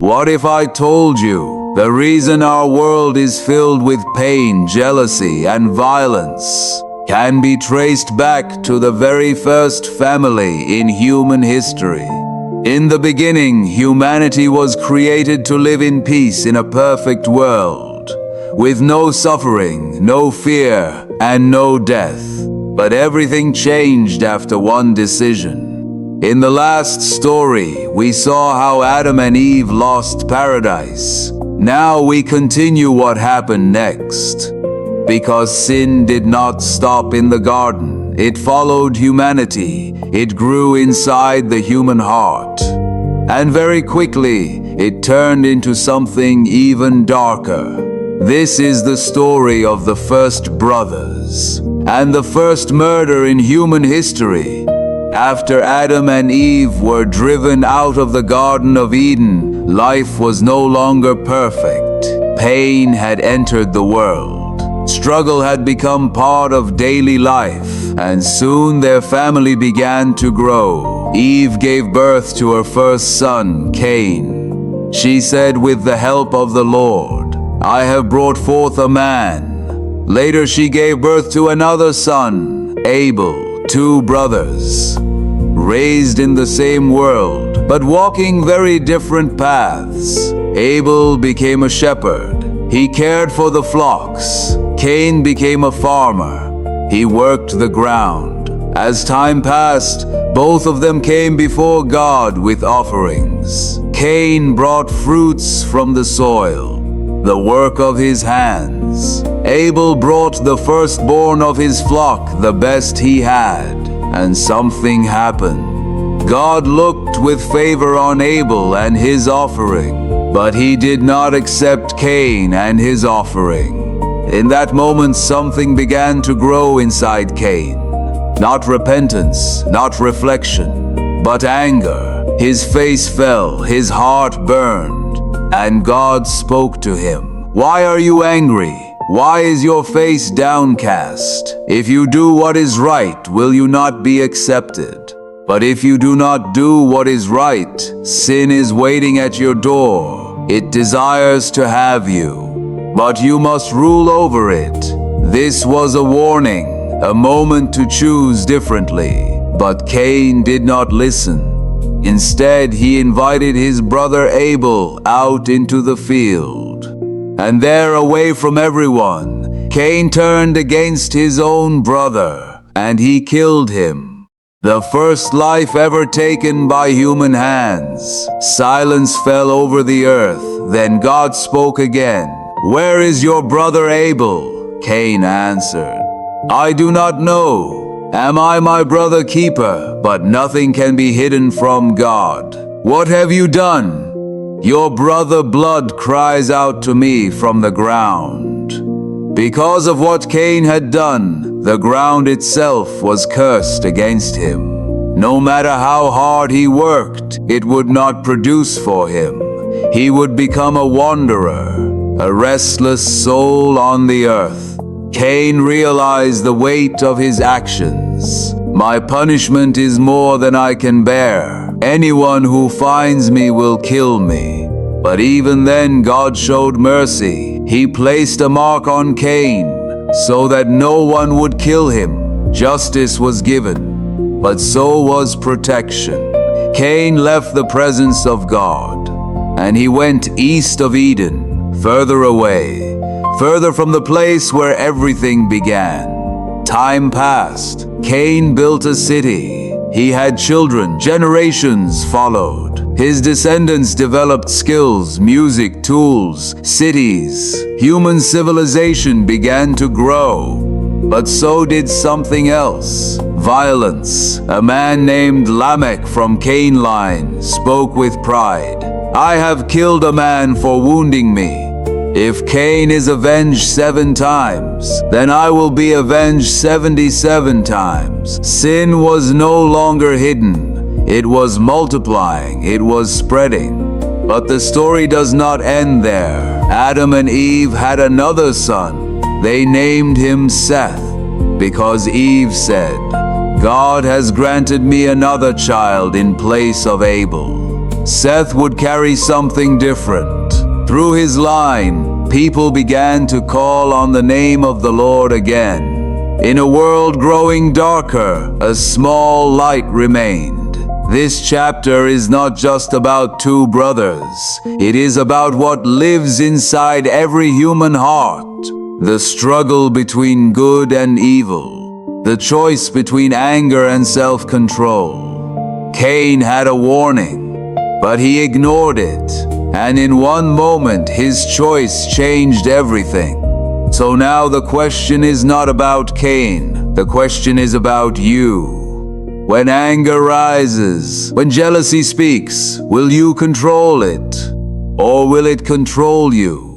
What if I told you the reason our world is filled with pain, jealousy, and violence can be traced back to the very first family in human history? In the beginning, humanity was created to live in peace in a perfect world, with no suffering, no fear, and no death. But everything changed after one decision. In the last story, we saw how Adam and Eve lost paradise. Now we continue what happened next. Because sin did not stop in the garden, it followed humanity. It grew inside the human heart. And very quickly, it turned into something even darker. This is the story of the first brothers and the first murder in human history. After Adam and Eve were driven out of the Garden of Eden, life was no longer perfect. Pain had entered the world. Struggle had become part of daily life, and soon their family began to grow. Eve gave birth to her first son, Cain. She said, "With the help of the Lord, I have brought forth a man." Later she gave birth to another son, Abel. Two brothers, raised in the same world, but walking very different paths. Abel became a shepherd. He cared for the flocks. Cain became a farmer. He worked the ground. As time passed, both of them came before God with offerings. Cain brought fruits from the soil, the work of his hands. Abel brought the firstborn of his flock, the best he had. And something happened. God looked with favor on Abel and his offering, but he did not accept Cain and his offering. In that moment, something began to grow inside Cain. Not repentance, not reflection, but anger. His face fell, his heart burned, and God spoke to him. "Why are you angry? Why is your face downcast? If you do what is right, will you not be accepted? But if you do not do what is right, sin is waiting at your door. It desires to have you, but you must rule over it." This was a warning, a moment to choose differently. But Cain did not listen. Instead, he invited his brother Abel out into the field. And there, away from everyone, Cain turned against his own brother, and he killed him. The first life ever taken by human hands. Silence fell over the earth. Then God spoke again. "Where is your brother Abel?" Cain answered, "I do not know. Am I my brother keeper? But nothing can be hidden from God. What have you done?" "Your brother blood cries out to me from the ground." Because of what Cain had done, the ground itself was cursed against him. No matter how hard he worked, it would not produce for him. He would become a wanderer, a restless soul on the earth. Cain realized the weight of his actions. "My punishment is more than I can bear. Anyone who finds me will kill me." But even then God showed mercy. He placed a mark on Cain so that no one would kill him. Justice was given, but so was protection. Cain left the presence of God, and he went east of Eden, further away, further from the place where everything began. Time passed. Cain built a city. He had children. Generations followed. His descendants developed skills, music, tools, cities. Human civilization began to grow. But so did something else. Violence. A man named Lamech from Cain line spoke with pride. "I have killed a man for wounding me. If Cain is avenged 7 times, then I will be avenged 77 times. Sin was no longer hidden. It was multiplying. It was spreading. But the story does not end there. Adam and Eve had another son. They named him Seth, because Eve said, "God has granted me another child in place of Abel." Seth would carry something different. Through his line, people began to call on the name of the Lord again. In a world growing darker, a small light remained. This chapter is not just about two brothers. It is about what lives inside every human heart. The struggle between good and evil. The choice between anger and self-control. Cain had a warning, but he ignored it. And in one moment, his choice changed everything. So now the question is not about Cain. The question is about you. When anger rises, when jealousy speaks, will you control it? Or will it control you?